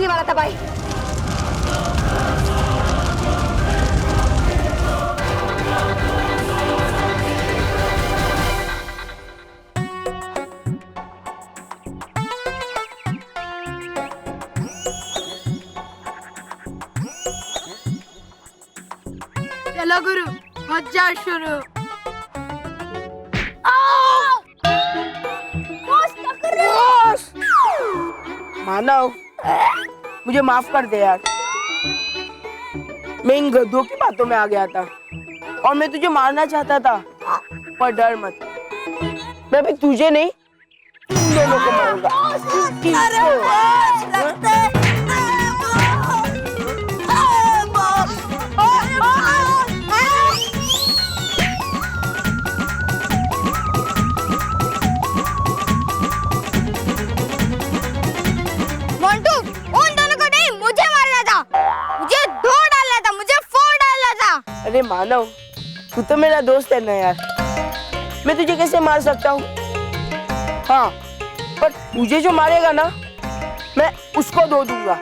असली वाला तबाही। चलो गुरु, मजा शुरू। मानव, मुझे माफ कर दे यार। मैं इन गधों की बातों में आ गया था और मैं तुझे मारना चाहता था, पर डर मत, मैं भी तुझे नहीं तुम दोनों को मारूंगा। मोंटू, उन दोनों को नहीं, मुझे मारना था, मुझे धो डालना था, मुझे फोड़ डालना था। अरे मानव, तू तो मेरा दोस्त है ना यार, मैं तुझे कैसे मार सकता हूँ? हाँ, पर तुझे जो मारेगा ना, मैं उसको धो दूंगा।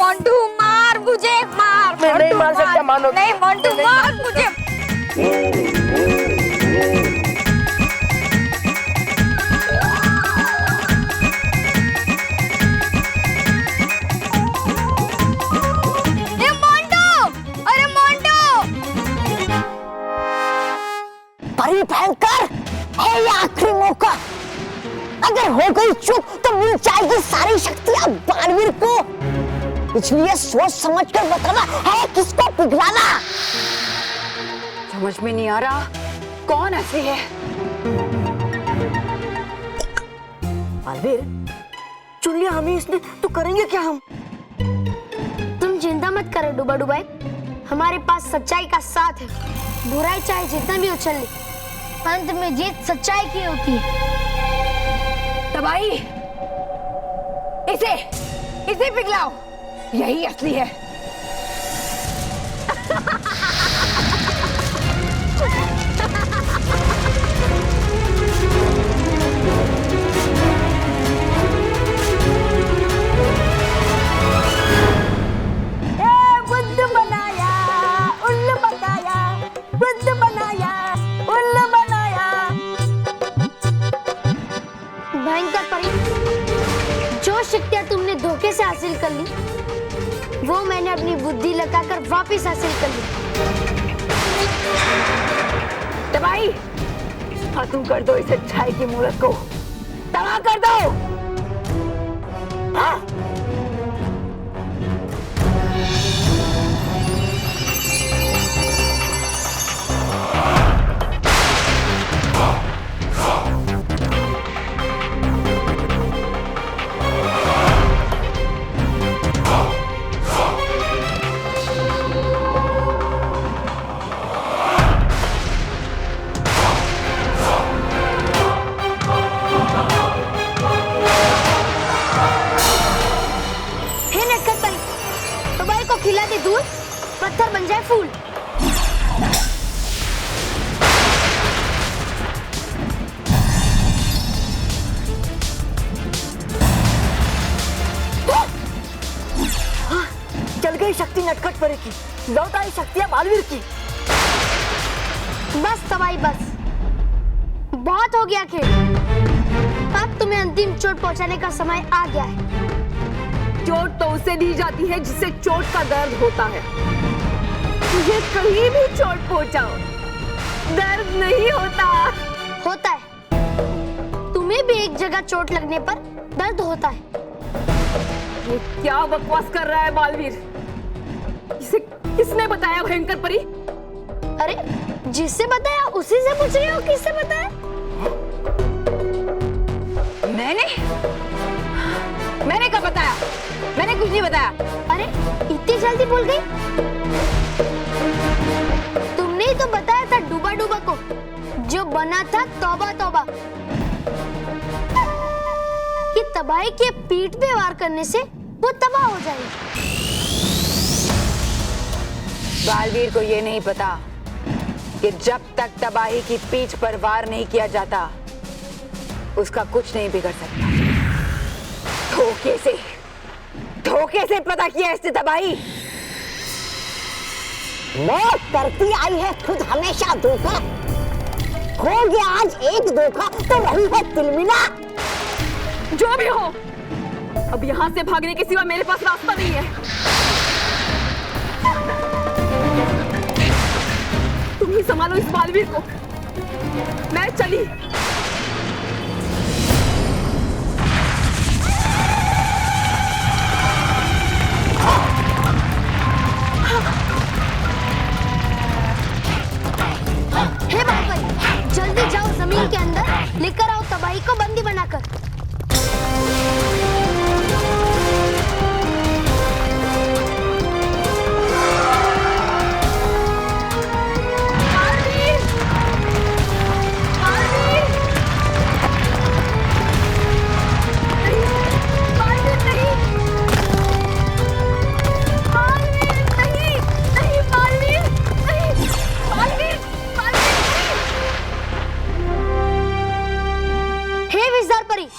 मोंटू मार मुझे, मार। मैं नहीं मार सकता मानव। नहीं मोंटू, मार मुझे। भयंकर है ये आखिरी मौका। अगर हो गई चूक तो मिल जाएगी सारी शक्तियां बालवीर को। इसलिए सोच समझ कर बताना है किसको पिघलाना। समझ में नहीं आ रहा कौन ऐसी है। बालवीर, चुन लिया हमें इसने तो करेंगे क्या हम? तुम चिंता मत करो डुबा डुबाई, हमारे पास सच्चाई का साथ है। बुराई चाहे जितना भी उछल ले, अंत में जीत सच्चाई की होती है। तबाही, इसे पिघलाओ, यही असली है। बुद्ध बनाया, उल्लू बनाया, बुद्ध बनाया, उल्लू बनाया। भयंकर परी, जो शक्तियां तुमने धोखे से हासिल कर ली, वो मैंने अपनी बुद्धि लगाकर वापस हासिल कर ली। तबाही, खत्म कर दो इस अच्छाई की मूरत को, तबाह कर दो। हाँ? खिला दे दूध, पत्थर बन जाए फूल। चल गई शक्ति नटखट परी की, लौट आई शक्तियां बालवीर की। बस तबाही बस, बहुत हो गया खेल। अब तुम्हें अंतिम चोट पहुंचाने का समय आ गया है। चोट तो उसे दी जाती है जिससे चोट का दर्द होता है। तुझे कहीं भी चोट पहुंचाओ, दर्द नहीं होता। होता है, तुम्हें भी एक जगह चोट लगने पर दर्द होता है। ये क्या बकवास कर रहा है बालवीर? इसे किसने बताया भयंकर परी? अरे जिससे बताया उसी से पूछ रही हो किससे बताया? मैंने कब बताया? मैंने कुछ नहीं बताया। अरे इतनी जल्दी भूल गई? तुमने ही तो बताया था डूबा डूबा को, जो बना था तौबा तौबा, कि तबाही के पीठ पे वार करने से वो तबाह हो जाएगी। बालवीर को ये नहीं पता कि जब तक तबाही की पीठ पर वार नहीं किया जाता, उसका कुछ नहीं बिगड़ सकता। धोखे से पता किया इसने तबाही। मैं करती आई है खुद हमेशा धोखा, हो गया आज एक धोखा तो वही है तिलमिला। जो भी हो, अब यहाँ से भागने के सिवा मेरे पास रास्ता नहीं है। तुम ही संभालो इस बालवीर को, मैं चली। हे बालवीर, जल्दी जाओ जमीन के अंदर, लेकर आओ तबाही को बंदी बनाकर।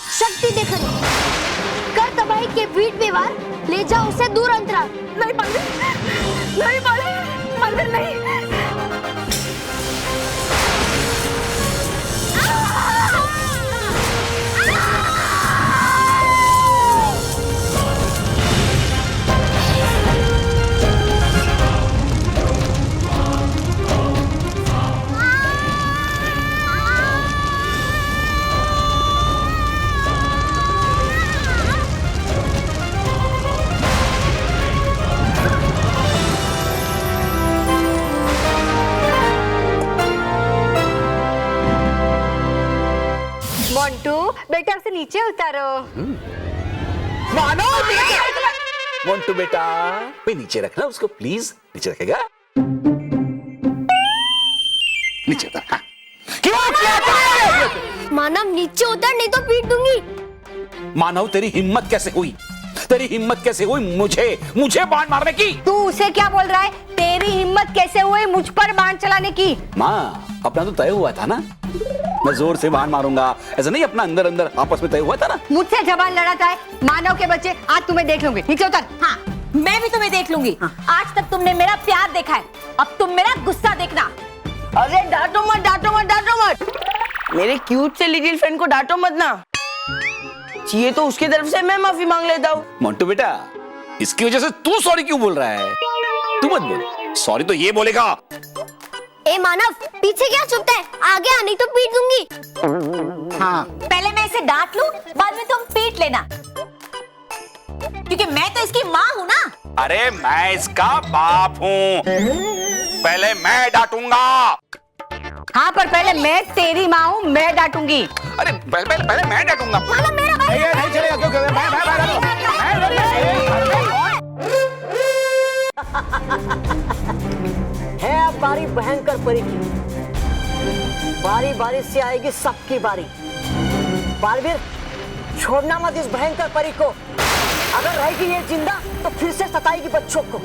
शक्ति देखकर कर तबाही के वीट व्यवहार, ले जाओ उसे दूर अंतराल। नहीं बालवीर, नहीं बालवीर, बालवीर नहीं। मोंटू बेटा उसे नीचे उतारो। मानो मोंटू बेटा, पे नीचे रखना उसको प्लीज। नीचे रखेगा? नीचे उतर। हाँ। क्यों? मानव नीचे उतर, नहीं तो पीट दूंगी। मानव तेरी हिम्मत कैसे हुई? तेरी हिम्मत कैसे हुई मुझे बाण मारने की? तू उसे क्या बोल रहा है? तेरी हिम्मत कैसे हुई मुझ पर बाण चलाने की? माँ, अपना तो तय हुआ था ना, मैं जोर से बाण मारूंगा, ऐसा नहीं अपना अंदर अंदर आपस में तय हुआ था ना। मुझसे जबान लड़ाता है मानव के बच्चे, आज तुम्हें देख लूंगी। नीचे उतर। हाँ, मैं भी तुम्हें देख लूंगी। हाँ। आज तक तुमने मेरा प्यार देखा है, अब तुम मेरा गुस्सा देखना। अरे डांटो मत, डांटो मत, डांटो मत। मेरे क्यूट से लिटिल फ्रेंड को डांटो मत ना। चाहिए तो उसकी तरफ से मैं माफी मांग लेता हूँ। मोंटू बेटा, इसकी वजह से तू सॉरी क्यों बोल रहा है? तू मत बोल, सॉरी तो ये बोलेगा। ए मानव, पीछे क्या छुपता है? आगे आने तो पीट दूंगी। हाँ, पहले मैं इसे डांट लूं, बाद में तुम पीट लेना, क्योंकि मैं तो इसकी माँ हूँ ना। अरे मैं इसका बाप हूँ, पहले मैं डांटूंगा। हाँ, पर पहले मैं तेरी माँ हूँ, मैं डांटूंगी। अरे पहले मैं डांटूंगा। नहीं चलेगा, क्यों? है अब बारी भयंकर परी की। बारी बारी से आएगी सबकी बारी। बालवीर, छोड़ना मत इस भयंकर परी को। अगर रहेगी ये जिंदा तो फिर से सताएगी बच्चों को।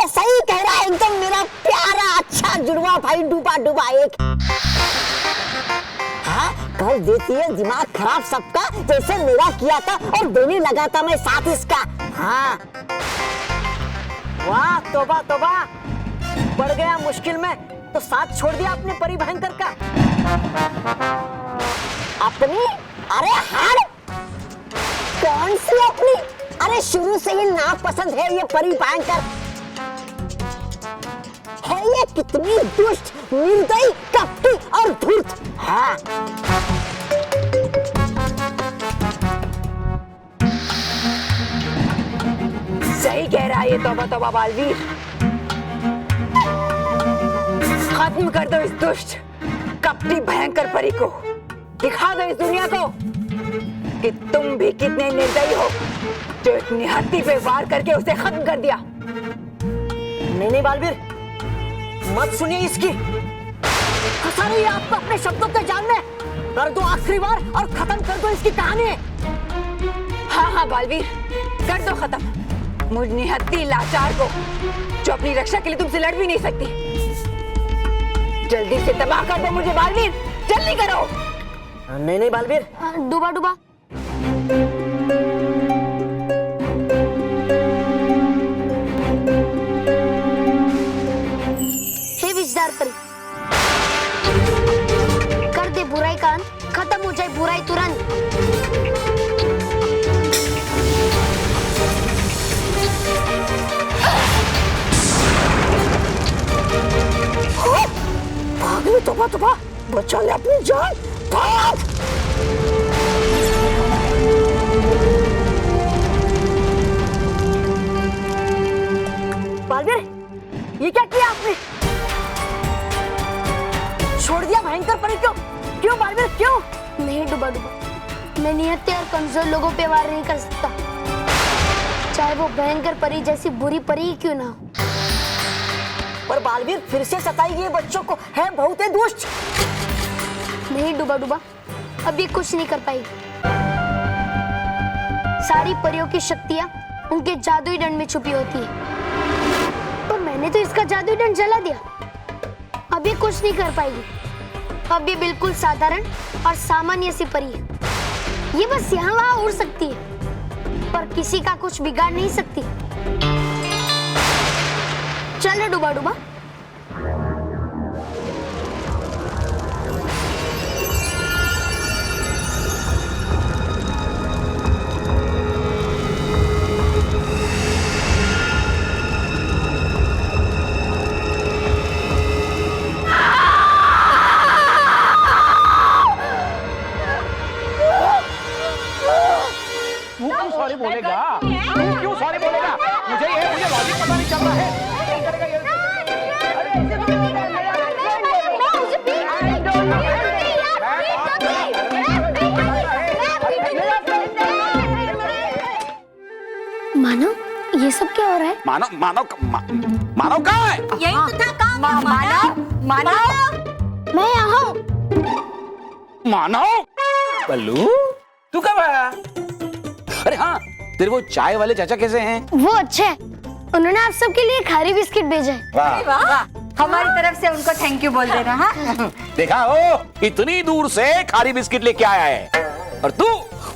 सही कह रहा है एकदम मेरा प्यारा अच्छा जुड़वा भाई, डूबा डूबा एक। हाँ, कर देती है दिमाग खराब सबका, जैसे मेरा किया था और देने लगा था मैं साथ इसका। हाँ, वाह तोबा तोबा, पड़ गया मुश्किल में तो साथ छोड़ दिया अपने परी भयंकर का। अपनी? अरे हार, कौन सी अपनी? अरे शुरू से ही नापसंद है ये परी भयंकर। है ये कितनी दुष्ट, निर्दयी, कपटी और धूर्त। हाँ, सही कह रहा है ये तौबा तौबा बालवीर। खत्म कर दो इस दुष्ट कपटी भयंकर परी को। दिखा दो इस दुनिया को कि तुम भी कितने निर्दयी हो, जो एक निहत्थी पे वार करके उसे खत्म कर दिया। नहीं बालवीर, मत सुनिए इसकी। फंसा रही है आपको अपने शब्दों के जाल में। कर दो आखिरी बार और खत्म कर दो इसकी कहानी। हाँ हाँ बालवीर, कर दो खत्म मुझ निहत्थी लाचार को, जो अपनी रक्षा के लिए तुमसे लड़ भी नहीं सकती। जल्दी से तबाह कर दो मुझे बालवीर, जल्दी करो। नहीं बालवीर, डूबा डूबा हो जाए बुराई तुरंत। भाग रे तोबा तोबा, बचा ले अपनी जान, भाग। बालवीर, ये क्या किया आपने? छोड़ दिया भयंकर परी क्यों? क्यों बालवीर क्यों? नहीं डुबा डुबा, मैं निहत्थे और कमजोर लोगों पे वार नहीं कर सकता, चाहे वो भयंकर परी जैसी बुरी परी ही क्यों ना हो। पर बालवीर फिर से सताएगी बच्चों को, है बहुत ही दुष्ट। नहीं डुबा डुबा, अब ये कुछ नहीं कर पाएगी। सारी परियों की शक्तियां उनके जादुई दंड में छुपी होती है, पर मैंने तो इसका जादुई दंड जला दिया। अब ये कुछ नहीं कर पाएगी। अब ये बिल्कुल साधारण और सामान्य सी परी है। ये बस यहाँ वहाँ उड़ सकती है, पर किसी का कुछ बिगाड़ नहीं सकती। चल रे डुबा डुबा। तू क्यों सॉरी बोलेगा? तू क्यों सॉरी बोलेगा? मुझे लॉजिक पता नहीं चल रहा है। मानव, ये सब क्या हो रहा है? मानव कहाँ है? यही तो था काम। मानव, मैं यहाँ हूँ। मानव, बल्लू, तू कब आया? अरे हाँ, तेरे वो चाय वाले चाचा कैसे हैं? वो अच्छे हैं। उन्होंने आप सबके लिए खारी बिस्किट भेजा है। वाह, हमारी तरफ से उनको थैंक यू बोल देना। हाँ देखा हो, इतनी दूर से खारी बिस्किट लेके आया है, और तू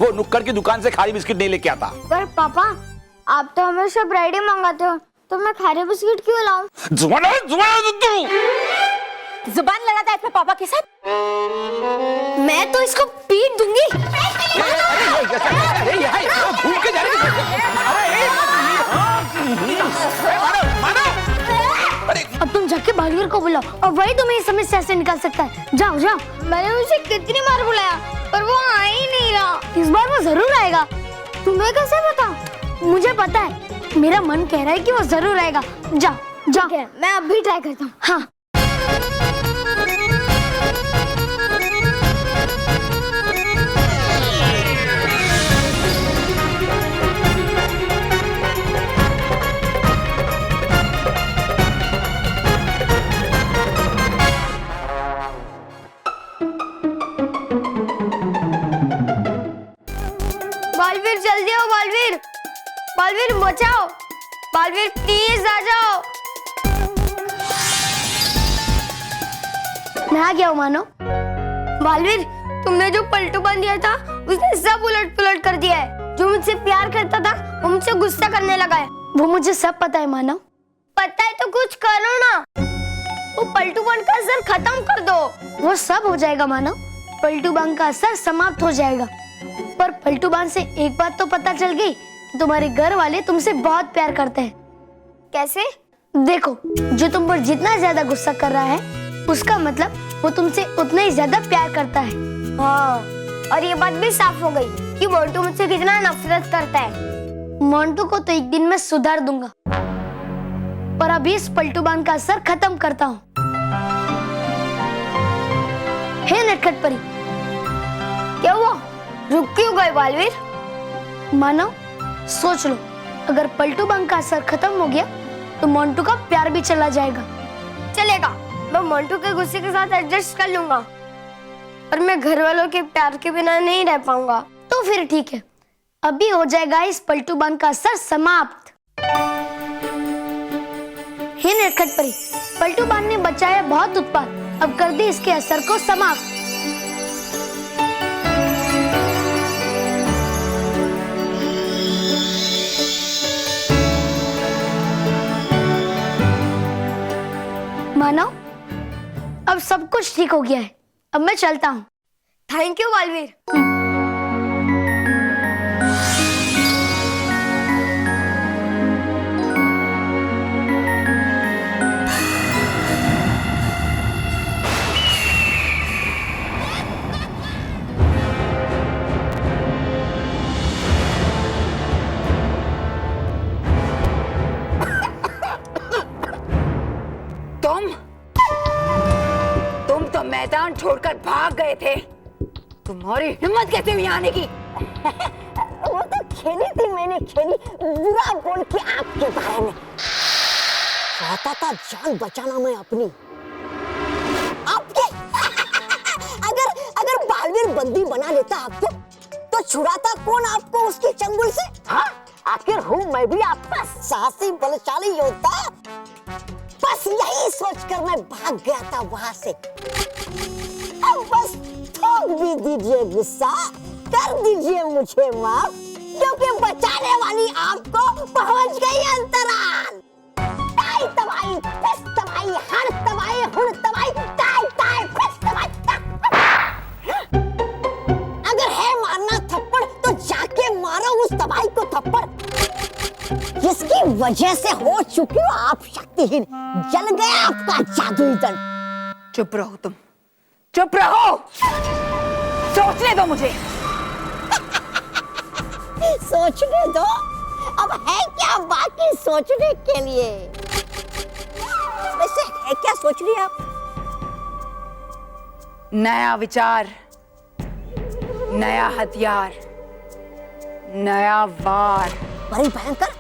वो नुक्कड़ की दुकान से खारी बिस्किट नहीं लेके आता। पर पापा, आप तो हमेशा ब्रेड ही मंगाते हो, तो मैं खारे बिस्किट क्यों लाऊं? जुबान तू जुबान लड़ाता है अपने पापा के साथ। मैं तो इसको पीट दूंगी। भूल के जा रही है। अब तुम जाके बालवीर को बुलाओ और वही तुम्हें इस समस्या से निकाल सकता है। जाओ जाओ। मैंने उसे कितनी बार बुलाया, पर वो आ ही नहीं रहा। इस बार वो जरूर आएगा। तुम्हें कैसे पता? मुझे पता है, मेरा मन कह रहा है कि वो जरूर आएगा। जाओ जाओ। मैं अब भी ट्राई करता हूँ। हाँ। बालवीर जल्दी आओ, बालवीर, बालवीर बचाओ, बालवीर प्लीज आ जाओ। मैं आ गया हूँ मानो। बालवीर, तुमने जो पलटू बांध दिया था उसने सब उलट पुलट कर दिया है। जो मुझसे प्यार करता था वो मुझसे गुस्सा करने लगा है। वो मुझे सब पता है मानो। पता है तो कुछ करो ना। वो पलटू बांध का असर खत्म कर दो। वो सब हो जाएगा मानो। पलटू बांध का असर समाप्त हो जाएगा। पर पलटू बांध से एक बात तो पता चल गई कि तुम्हारे घर वाले तुमसे बहुत प्यार करते हैं। कैसे? देखो, जो तुम पर जितना ज्यादा गुस्सा कर रहा है, उसका मतलब वो तुमसे उतना ही ज्यादा प्यार करता है। हाँ, और ये बात भी साफ हो गई कि मोंटू मुझसे कितना नफरत करता है। मोंटू को तो एक दिन में सुधार दूंगा, पर अभी इस पलटू बांध का असर खत्म करता हूँ। हे नटखट परी, क्या हुआ? रुक क्यों गए बालवीर? मानो, सोच लो, अगर पलटू बांध का असर खत्म हो गया तो मोंटू का प्यार भी चला जाएगा। चलेगा, मैं मोंटू के गुस्से के साथ एडजस्ट कर लूंगा, पर मैं घर वालों के प्यार के बिना नहीं रह पाऊंगा। तो फिर ठीक है, अभी हो जाएगा इस पलटू बांध का असर समाप्त। हे नटखट परी, पलटू बांध ने बचाया बहुत उत्पाद, अब कर दे इसके असर को समाप्त। मानो, अब सब कुछ ठीक हो गया है। अब मैं चलता हूँ। Thank you Baalveer. तुम तो मैदान छोड़कर भाग गए थे। तुम्हारी हिम्मत कैसे हुई आने की? वो तो खेली थी, मैंने खेली, बुरा बोल के आपके बारे में। चाहता था जान बचाना मैं अपनी, आपके। अगर बालवीर बंदी बना लेता आपको, तो छुड़ाता कौन आपको उसके चंगुल से? हाँ, आखिर हूँ मैं भी आपका साहसी बलशाली योद्धा। बस यही सोचकर मैं भाग गया था वहां से। अब बस ठोक भी दीजिए गुस्सा, कर दीजिए मुझे माफ, क्योंकि बचाने वाली आपको पहुंच गई अंतराल। ताई तबाई, फिस तबाई, हर तबाई, हुड़ तबाई, ताई ताई, फिस तबाई। अगर है मारना थप्पड़, तो जाके मारो उस तबाई को थप्पड़, जिसकी वजह से हो चुकी हो आप शक्तिहीन। जल गया आपका जादुई दंड। चुप रहो तुम, चुप रहो। सोचने दो मुझे। सोचने दो? अब है क्या बाकी सोचने के लिए? वैसे है क्या सोच रही आप? नया विचार, नया हथियार, नया वार। बड़ी भयंकर,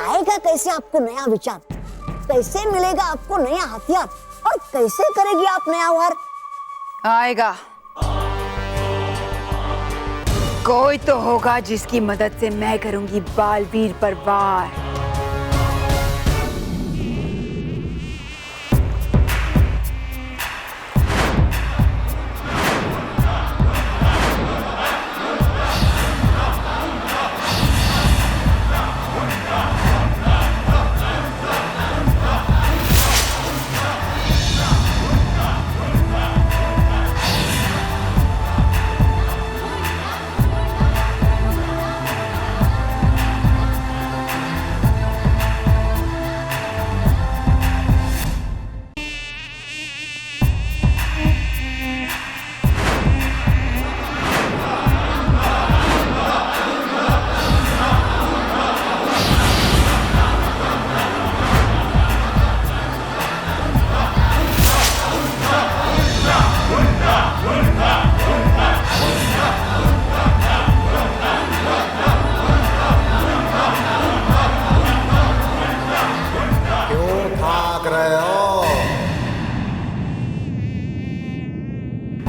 आएगा कैसे आपको नया विचार? कैसे मिलेगा आपको नया हथियार? और कैसे करेगी आप नया वार? आएगा, कोई तो होगा जिसकी मदद से मैं करूंगी बालवीर पर वार।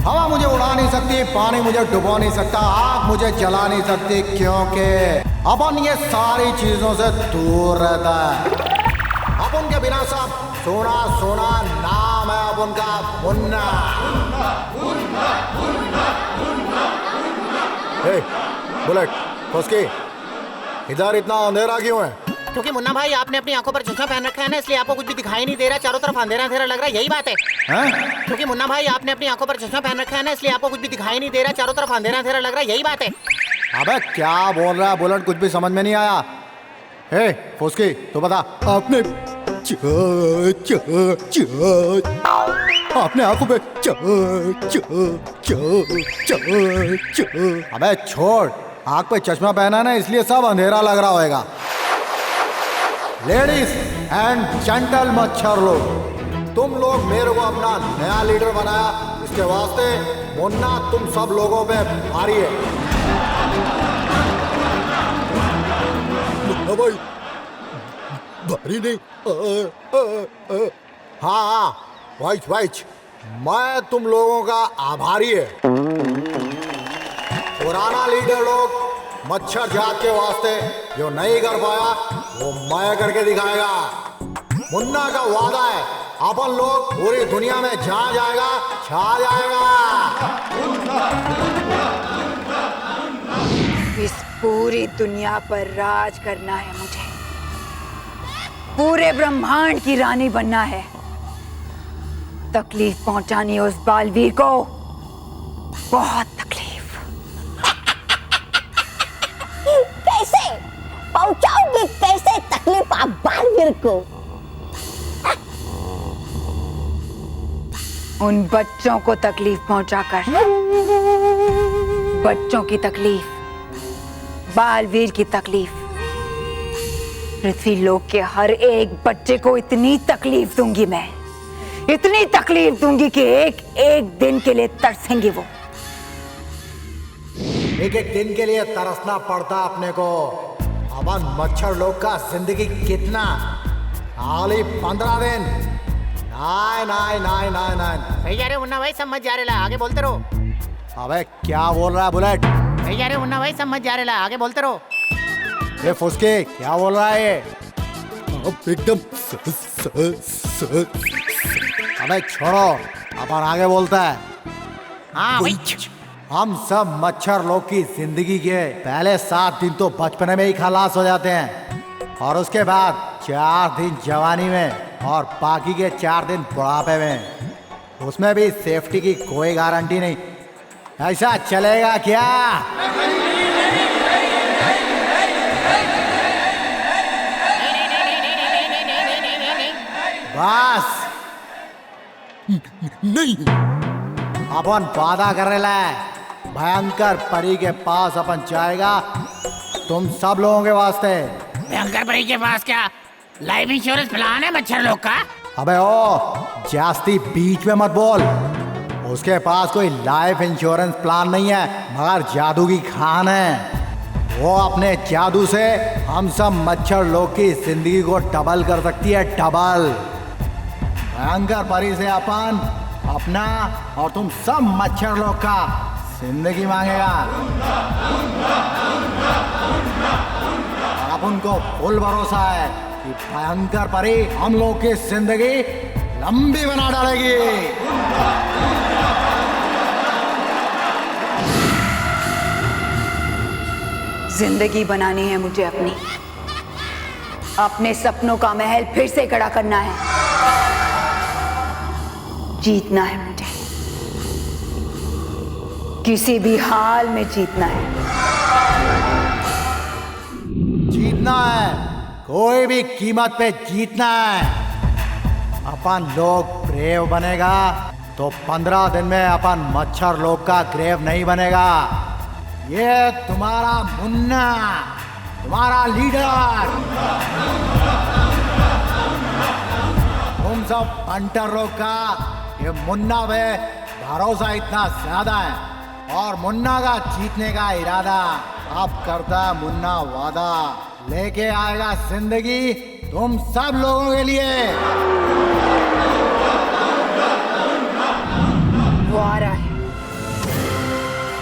हवा मुझे उड़ा नहीं सकती, पानी मुझे डुबो नहीं सकता, आग मुझे जला नहीं सकती, क्योंकि अपन ये सारी चीजों से दूर रहता है। अपन के बिना सब सोना सोना नाम है अपन का मुन्ना। बुलेट, फुस्की, इधर इतना अंधेरा क्यों है? क्योंकि मुन्ना भाई आपने अपनी आंखों पर चश्मा पहन रखा है ना, इसलिए आपको कुछ भी दिखाई नहीं दे रहा, चारों तरफ अंधेरा अंधेरा लग रहा है, यही बात है। क्योंकि मुन्ना भाई आपने अपनी आंखों पर चश्मा पहन रखा है ना, इसलिए आपको कुछ भी दिखाई नहीं दे रहा, चारों तरफ अंधेरा अंधेरा लग रहा है, यही बात है। अबे क्या बोल रहा है बुलेट, कुछ भी समझ में नहीं आया। हे फुस्की, तो बता, आपने आपने आंखों पे अबे छोड़, आंख पे चश्मा पहना ना, इसलिए सब अंधेरा लग रहा होगा। लेडीज एंड जेंटल मच्छर लोग, तुम लोग मेरे को अपना नया लीडर बनाया, इसके वास्ते मुन्ना तुम सब लोगों पे भारी है। भाई भारी नहीं, हाँ वाइच वाइच, मैं तुम लोगों का आभारी है। पुराना लीडर लोग मच्छर जात के वास्ते जो नहीं कर पाया वो मैं करके दिखाएगा। मुन्ना का वादा है, अपन लोग पूरी दुनिया में जहाँ जाएगा छा जाएगा। इस पूरी दुनिया पर राज करना है मुझे, पूरे ब्रह्मांड की रानी बनना है। तकलीफ पहुंचानी है उस बालवीर को, बहुत तकलीफ। कैसे पहुंचाओगे, कैसे तकलीफ आप बालवीर को? उन बच्चों को तकलीफ पहुंचाकर बच्चों की तकलीफ, बालवीर की तकलीफ, पृथ्वी लोक के हर एक बच्चे को इतनी तकलीफ दूंगी मैं, इतनी तकलीफ दूंगी कि एक एक दिन के लिए तरसेंगे वो। एक एक दिन के लिए तरसना पड़ता अपने को। अपन मच्छर लोग का जिंदगी कितना, खाली 15 दिन। Nine nine nine nine nine. सही जा रहे मुन्ना भाई, समझ जा रहे, आगे बोलते रहो। अबे क्या बोल रहा है बुलेट? सही जा रहे मुन्ना भाई, समझ जा रहे, आगे बोलते रहो। ये फुसके क्या बोल रहा है ये? अब एकदम अबे छोड़ो, अपन आगे बोलता है। हाँ भाई। हम सब मच्छर लोग की जिंदगी के पहले 7 दिन तो बचपन में ही खलास हो जाते हैं, और उसके बाद 4 दिन जवानी में, और बाकी के 4 दिन बुढ़ापे में। उसमें भी सेफ्टी की कोई गारंटी नहीं। ऐसा चलेगा क्या? बस नहीं, अपन वादा कर रहे हैं, भयंकर परी के पास अपन जाएगा तुम सब लोगों के वास्ते। भयंकर परी के पास क्या लाइफ इंश्योरेंस प्लान है मच्छर लोग का? अबे ओ जास्ती बीच में मत बोल। उसके पास कोई लाइफ इंश्योरेंस प्लान नहीं है, मगर जादू की खान है। वो अपने जादू से हम सब मच्छर लोग की जिंदगी को डबल कर सकती है, डबल। भयंकर परी से अपन अपना और तुम सब मच्छर लोग का जिंदगी मांगेगा, और अपन को फुल भरोसा है कि भयंकर परी हम लोग की जिंदगी लंबी बना डालेगी। जिंदगी बनानी है मुझे अपनी, अपने सपनों का महल फिर से खड़ा करना है, जीतना है मुझे, किसी भी हाल में जीतना है। जीतना है, कोई भी कीमत पे जीतना है। अपन लोग ब्रेव बनेगा तो 15 दिन में अपन मच्छर लोग का ग्रेव नहीं बनेगा। ये तुम्हारा मुन्ना, तुम्हारा लीडर, तुम सब हंटर लोग का ये मुन्ना पे भरोसा इतना ज्यादा है, और मुन्ना का जीतने का इरादा अब करता है मुन्ना वादा, लेके आएगा जिंदगी तुम सब लोगों के लिए। वो आ रहा है,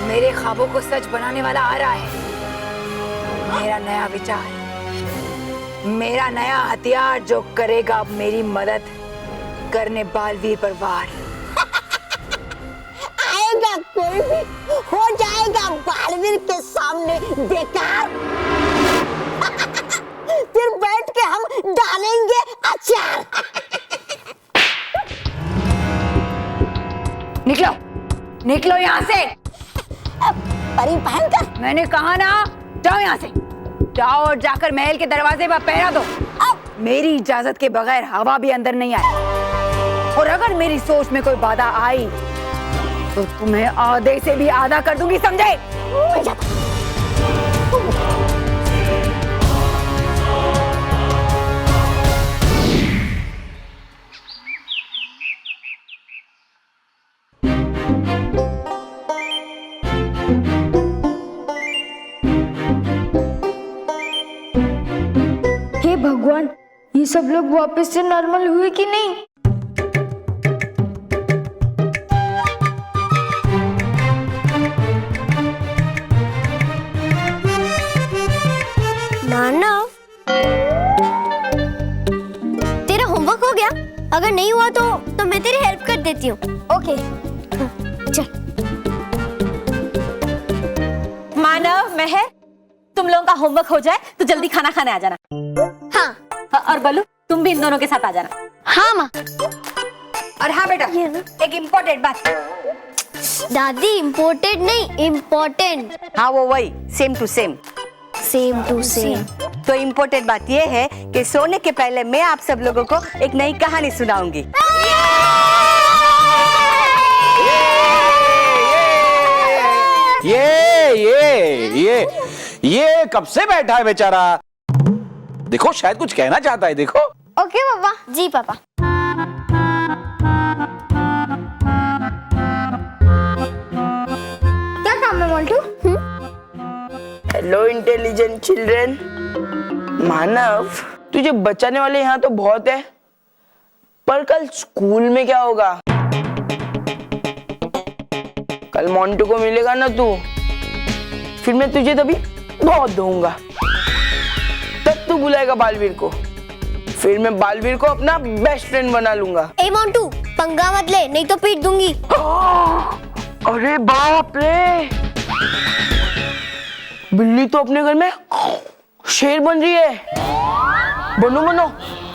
मेरे ख्वाबों को सच बनाने वाला आ रहा है। मेरा नया विचार, मेरा नया हथियार जो करेगा मेरी मदद करने बालवीर पर वार। आएगा कोई भी, हो जाएगा बालवीर के सामने बेकार। फिर बैठ के हम डालेंगे अचार। निकलो, निकलो यहाँ से। परी भयंकर, मैंने कहा ना, जाओ यहाँ से, जाओ और जाकर महल के दरवाजे पर पहरा दो। अब मेरी इजाजत के बगैर हवा भी अंदर नहीं आए, और अगर मेरी सोच में कोई बाधा आई तो तुम्हें आधे से भी आधा कर दूंगी, समझे? हे भगवान, ये सब लोग वापस से नॉर्मल हुए कि नहीं? मानव, तेरा होमवर्क हो गया? अगर नहीं हुआ तो मैं तेरी हेल्प कर देती हूँ। ओके, चल। मानव, महर, तुम लोगों का होमवर्क हो जाए तो जल्दी खाना खाने आ जाना। हाँ। और बल्लू, तुम भी इन दोनों के साथ आ जाना। हाँ माँ। और हाँ बेटा, एक इम्पोर्टेंट बात, दादी इम्पोर्टेड नहीं इम्पोर्टेंट। हाँ वो वही, same to same. Same to same. तो इम्पोर्टेंट बात ये है कि सोने के पहले मैं आप सब लोगों को एक नई कहानी सुनाऊंगी। ये कब से बैठा है बेचारा। देखो शायद कुछ कहना चाहता है। देखो। ओके पापा। जी पापा। क्या काम है Moltu? Hello intelligent children. Manav, तुझे बचाने वाले यहाँ तो बहुत है, पर कल स्कूल में क्या होगा? कल मोंटू को मिलेगा ना तू, फिर मैं तुझे तभी बहुत दूंगा। तब तू बुलाएगा बालवीर को, फिर मैं बालवीर को अपना बेस्ट फ्रेंड बना लूंगा। ए मोंटू पंगा मत ले, नहीं तो पीट दूंगी। अरे बाप रे, बिल्ली तो अपने घर में शेर बन रही है। बनो बनो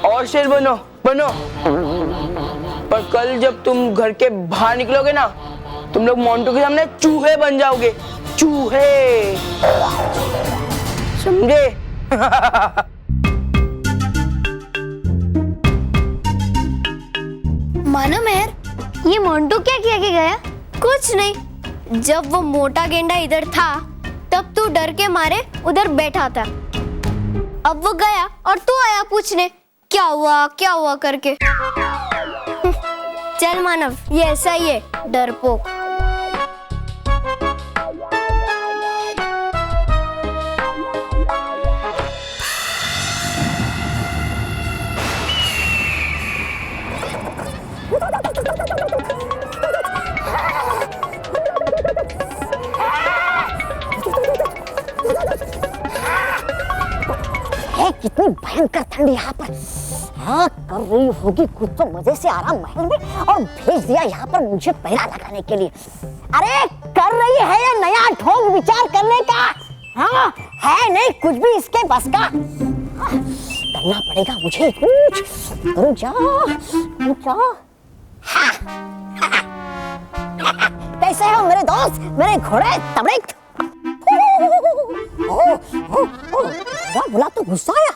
और शेर बनो बनो। पर कल जब तुम घर के बाहर निकलोगे ना, तुम लोग मोंटू के सामने चूहे बन जाओगे। चूहे, समझे? मानो मेहर, ये मोंटू क्या किया के गया? कुछ नहीं, जब वो मोटा गेंडा इधर था तब तू डर के मारे उधर बैठा था। अब वो गया और तू आया पूछने क्या हुआ करके। चल मानव, ये ऐसा ही है, डरपोक। कितनी भयंकर ठंड यहाँ पर। हाँ, कर रही होगी कुछ तो मजे से आराम महल में, और भेज दिया यहाँ पर मुझे पहरा लगाने के लिए। अरे कर रही है ये नया ढोंग विचार करने का। हाँ, है नहीं कुछ भी इसके बस का। करना पड़ेगा मुझे कुछ। रुक जाओ। कैसे हो मेरे दोस्त, मेरे घोड़े तबड़िक? बुला तो गुस्सा आया।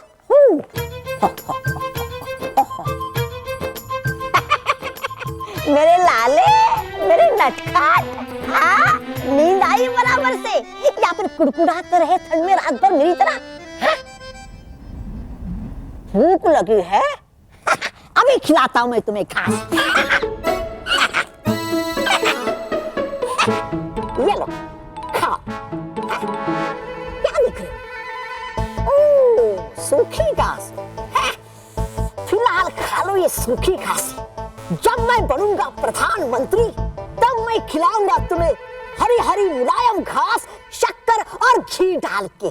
मेरे लाले, मेरे नटखट, हाँ, नींद आई बराबर से या फिर कुड़कुड़ाते रहे ठंड में रात भर मेरी तरह? भूख लगी है? अभी खिलाता हूं मैं तुम्हें घास। ये लो, खाओ। क्या दिख रहे? सूखी घास। फिलहाल खा लो ये सूखी घास। जब मैं बनूंगा प्रधानमंत्री तब मैं खिलाऊंगा तुम्हें हरी हरी मुलायम घास, शक्कर और घी डाल के।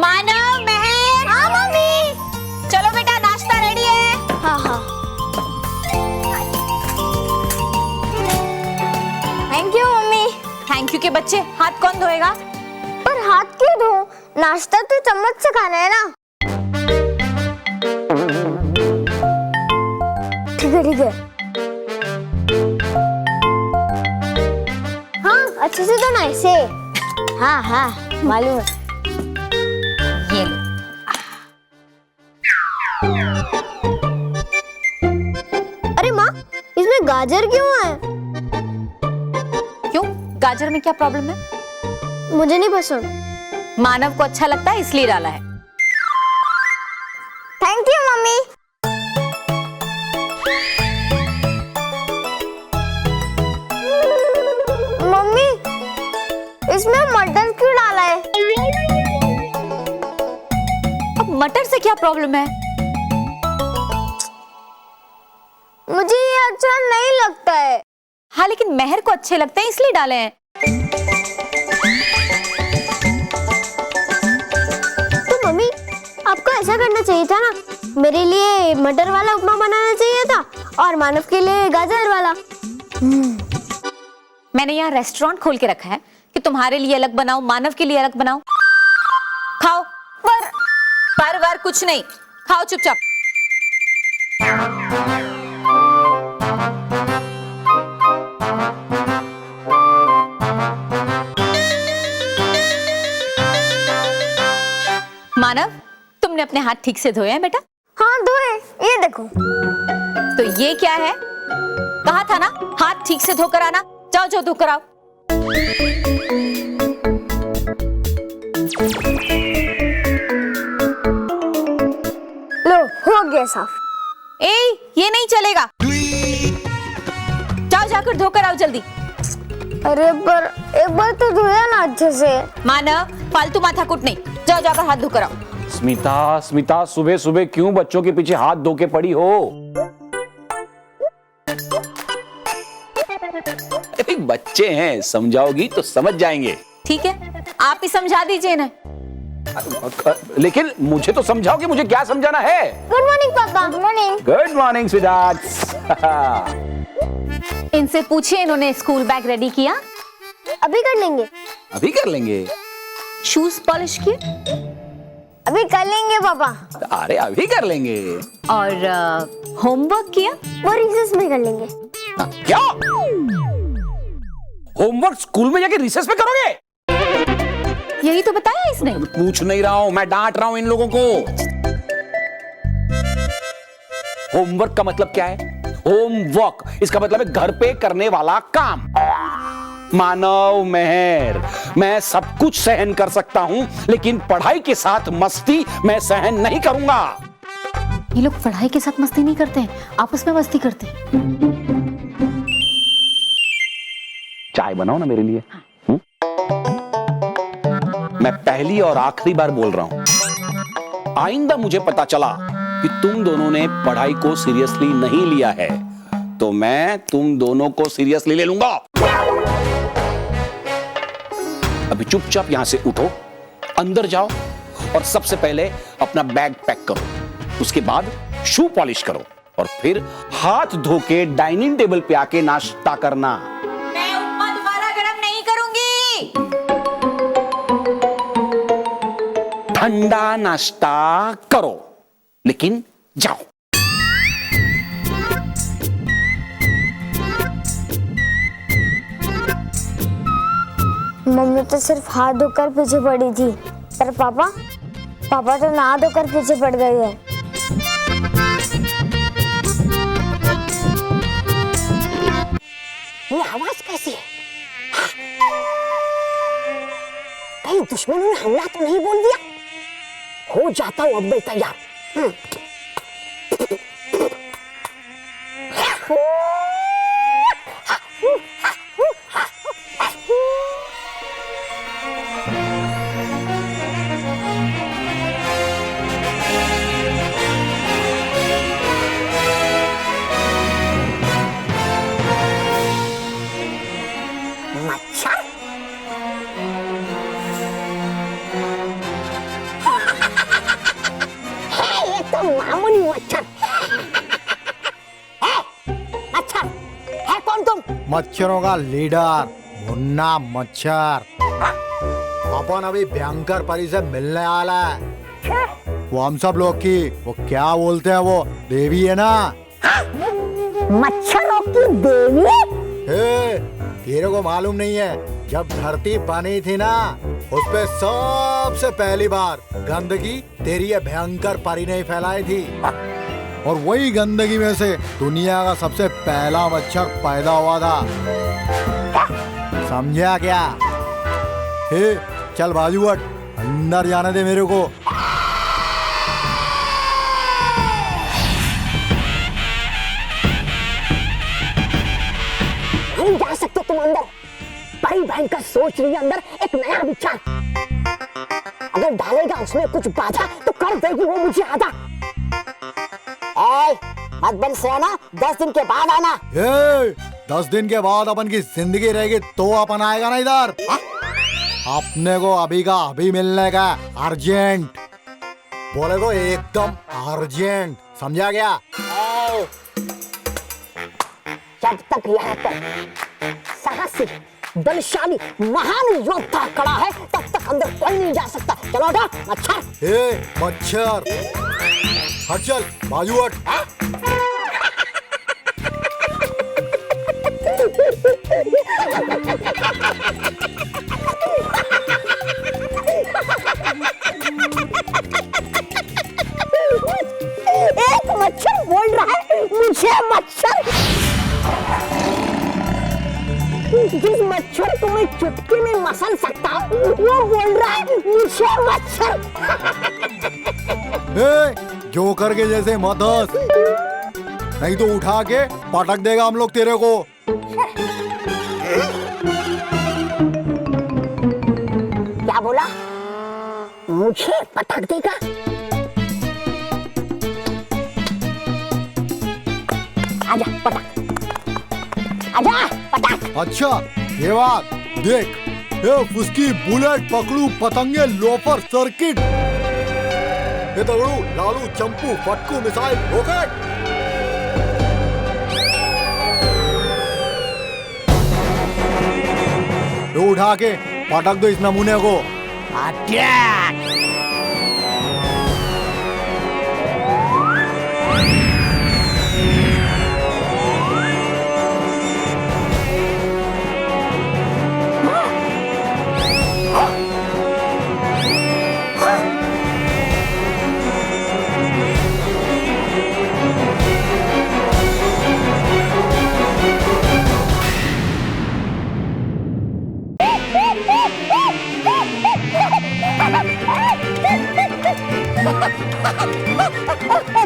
मानव, महर। हाँ मम्मी। चलो बेटा, नाश्ता रेडी है। हाँ। Thank you mummy. Thank you के बच्चे, हाथ कौन धोएगा? पर हाथ क्यों धो? नाश्ता तो चम्मच से खाना है ना। ठीक है। हाँ, अच्छे से धोना ऐसे। हाँ, मालूम है। ये लो। अरे माँ, इसमें गाजर क्यों है? क्यों, गाजर में क्या प्रॉब्लम है? मुझे नहीं पसंद। मानव को अच्छा लगता है इसलिए डाला है। Thank you mummy. मम्मी, इसमें मटर क्यों डाला है? अब मटर से क्या प्रॉब्लम है? मुझे ये अच्छा नहीं लगता है। हाँ, लेकिन महर को अच्छे लगते हैं इसलिए डाले हैं। तो मम्मी, आपको ऐसा करना चाहिए था ना, मेरे लिए मटर वाला उपमा बनाना चाहिए था और मानव के लिए गाजर वाला। मैंने यहाँ रेस्टोरेंट खोल के रखा है कि तुम्हारे लिए अलग बनाओ, मानव के लिए अलग बनाओ। खाओ। पर वार कुछ नहीं, खाओ चुपचाप। मानव, तुमने अपने हाथ ठीक से धोए हैं बेटा? हाँ धोए, ये देखो। तो ये क्या है? कहा था ना हाथ ठीक से धोकर आना। जाओ जाओ धोकर आओ। लो हो गया साफ। ए, ये नहीं चलेगा। जाओ जाकर धोकर आओ जल्दी। अरे पर एक बार तो धोया ना अच्छे से। मानव, फालतू माथाकुट नहीं, जाओ जाकर हाथ धोकर आओ। स्मिता, स्मिता, सुबह सुबह क्यों बच्चों के पीछे हाथ धो के पड़ी हो? अरे बच्चे हैं, समझाओगी तो समझ जाएंगे। ठीक है, आप ही समझा दीजिए ना। लेकिन मुझे तो समझाओ कि मुझे क्या समझाना है। गुड मॉर्निंग पापा। Good morning. Good morning sweetheart. इनसे पूछिए इन्होंने स्कूल बैग रेडी किया? अभी कर लेंगे। अभी कर लेंगे। शूज पॉलिश किए? अभी कर लेंगे पापा। अरे अभी कर लेंगे। और होमवर्क किया? वो रिसेस में कर लेंगे। क्या होमवर्क स्कूल में जाके रिसेस में करोगे? यही तो बताया इसने। पूछ नहीं रहा हूं, मैं डांट रहा हूं इन लोगों को। होमवर्क का मतलब क्या है? होमवर्क इसका मतलब है घर पे करने वाला काम। मानव मेहर, मैं सब कुछ सहन कर सकता हूं, लेकिन पढ़ाई के साथ मस्ती मैं सहन नहीं करूंगा। ये लोग पढ़ाई के साथ मस्ती नहीं करते हैं, आपस में मस्ती करते हैं। चाय बनाओ ना मेरे लिए। मैं पहली और आखिरी बार बोल रहा हूं, आइंदा मुझे पता चला कि तुम दोनों ने पढ़ाई को सीरियसली नहीं लिया है तो मैं तुम दोनों को सीरियसली ले लूंगा। अभी चुपचाप यहां से उठो, अंदर जाओ और सबसे पहले अपना बैग पैक करो। उसके बाद शू पॉलिश करो और फिर हाथ धो के डाइनिंग टेबल पे आके नाश्ता करना। मैं उपमा दोबारा गरम नहीं करूंगी। ठंडा नाश्ता करो, लेकिन जाओ। मम्मी तो सिर्फ हाथ धोकर पीछे पड़ी थी, पर पापा तो नहा धोकर पीछे पड़ गए हैं। ये आवाज कैसी है? कहीं दुश्मनों ने हमला तो नहीं बोल दिया? हो जाता हूं अब मैं तैयार। मच्छर? ये तो मामूली मच्छर है। मच्छर है कौन तुम? मच्छरों का लीडर मुन्ना मच्छर। अपन अभी भयंकर परी से मिलने वाला है। वो हम सब लोग की वो क्या बोलते हैं, वो देवी है ना। मच्छरों की देवी? तेरे को मालूम नहीं है, जब धरती बनी थी ना, उस पे सबसे पहली बार गंदगी तेरी ये भयंकर परी ने फैलाई थी। और वही गंदगी में से दुनिया का सबसे पहला मच्छर पैदा हुआ था। समझा क्या? चल बाजू हट, अंदर जाने दे मेरे को। नहीं जा सकते तुम अंदर। बड़ी भयंकर सोच रही है अंदर एक नया विचार। अगर डालेगा उसमें कुछ बाधा तो कर देगी वो मुझे आधा। मत बन से आना, 10 दिन के बाद आना। 10 दिन के बाद अपन की जिंदगी रहेगी तो अपन आएगा ना इधर। अपने को अभी का अभी मिलने का, अर्जेंट बोले तो एकदम अर्जेंट। समझा गया? जब तक यहाँ पर साहसी बलशाली महान योद्धा खड़ा है तब तक अंदर कोई नहीं जा सकता। चलो हटो मच्छर। मच्छर हट, चल बाजू हट। मुझे मच्छर, जिस मच्छर को मैं चुटकी में मसल सकता हूँ वो बोल रहा है मुझे मच्छर। जोकर के जैसे मत हंस, नहीं तो उठा के पटक देगा हम लोग तेरे को। क्या बोला? मुझे पटक देगा? आजा पटक, आजा पटक। अच्छा ये बात देख, ये फुसकी बुलेट पकड़ू पतंगे लोफर सर्किट, ये दगड़ू लालू चंपू फटकू मिसाइल रॉकेट। ये उठा के पटक दो इस नमूने को। अटैक!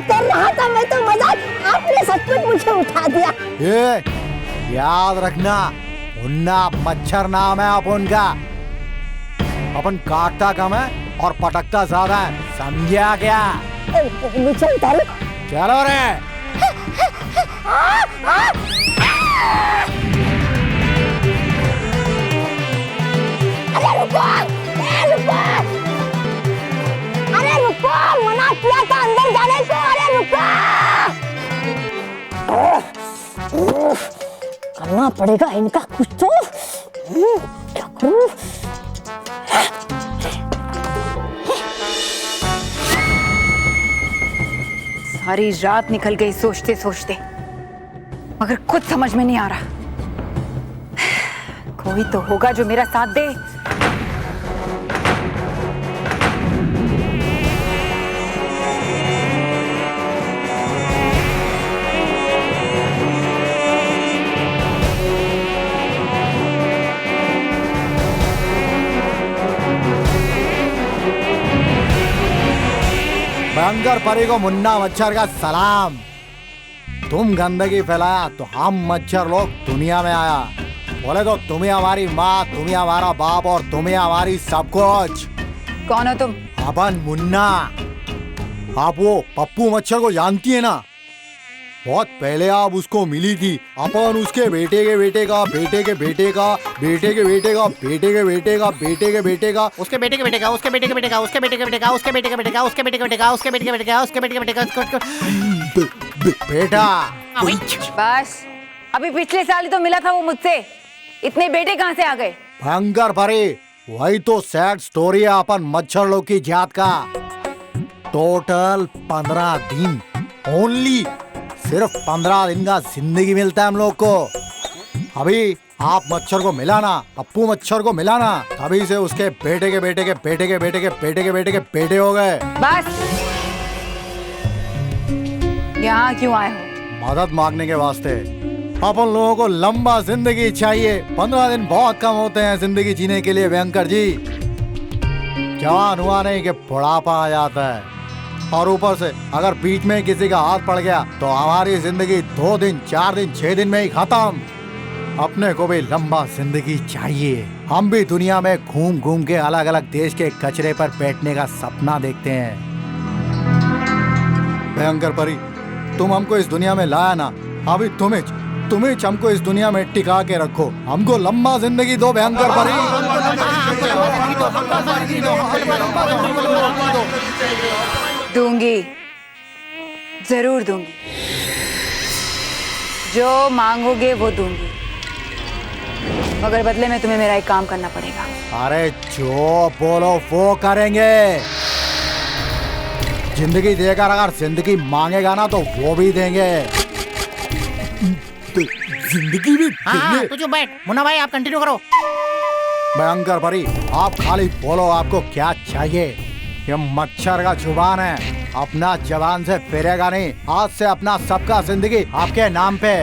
कर रहा था मैं तो मजाक, आपने सचमुच मुझे उठा दिया। ये याद रखना, मुन्ना मच्छर नाम है अपन का। अपन काटता कम है और पटकता ज्यादा है, समझा क्या? नीचे उतारो। चलो रे। अरे रुको, अरे रुको, मना किया था अंदर जाने को। अरे रुको, करना पड़ेगा इनका कुछ तो। क्या करूं? सारी रात निकल गई सोचते सोचते, मगर कुछ समझ में नहीं आ रहा। कोई तो होगा जो मेरा साथ दे। भयंकर परी को मुन्ना मच्छर का सलाम। तुम गंदगी फैलाया तो हम मच्छर लोग दुनिया में आया। बोले तो तुम्हें हमारी माँ, तुम्हें हमारा बाप और तुम्हें हमारी सब कुछ। कौन हो तुम? अपन मुन्ना। आप वो पप्पू मच्छर को जानती है ना? बहुत पहले आप उसको मिली थी। अपन उसके बेटे के बेटे का, बेटे के बेटे का, बेटे के बेटे का, बेटे के बेटे का, बेटे के बेटे का, उसके बेटे के बेटे का, उसके बेटे के बेटे का, उसके बेटे के बेटे का, उसके बेटे के बेटे का, उसके बेटे के बेटे का, उसके बेटे के बेटे का, उसके बेटे के बेटे का, बेटा। बस, अभी पिछले साल ही तो मिला था वो मुझसे। इतने बेटे कहाँ से आ गए? भयंकर परी, वही तो सैड स्टोरी है अपन मच्छर लोग की जात का। टोटल 15 दिन, ओनली सिर्फ 15 दिन का जिंदगी मिलता है हम लोग को। अभी आप मच्छर को मिलाना, पप्पू मच्छर को मिलाना, तभी से उसके बेटे के बेटे के बेटे के बेटे के बेटे के बेटे के बेटे हो गए। बस, यहाँ क्यों आए हो? मदद मांगने के वास्ते। अपन लोगों को लंबा जिंदगी चाहिए। 15 दिन बहुत कम होते हैं जिंदगी जीने के लिए भयंकर जी। जवान हुआ नहीं कि बुढ़ापा आ जाता है, और ऊपर से अगर बीच में किसी का हाथ पड़ गया तो हमारी जिंदगी 2 दिन 4 दिन 6 दिन में ही खत्म। अपने को भी लंबा जिंदगी चाहिए। हम भी दुनिया में घूम घूम के अलग अलग देश के कचरे पर बैठने का सपना देखते हैं। भयंकर परी, तुम हमको इस दुनिया में लाया ना, अभी तुम्हें हमको इस दुनिया में टिका के रखो। हमको लंबा जिंदगी दो भयंकर परी। दूंगी, जरूर दूंगी। जो मांगोगे वो दूंगी, मगर बदले में तुम्हें मेरा एक काम करना पड़ेगा। अरे जो बोलो वो करेंगे। जिंदगी देकर अगर जिंदगी मांगेगा ना तो वो भी देंगे। तो जिंदगी भी देंगे। तू चुप बैठ। मुन्ना भाई आप कंटिन्यू करो। भयंकर परी, आप खाली बोलो आपको क्या चाहिए। ये मच्छर का जुबान है, अपना जवान से फिरेगा नहीं। आज से अपना सबका जिंदगी आपके नाम पे।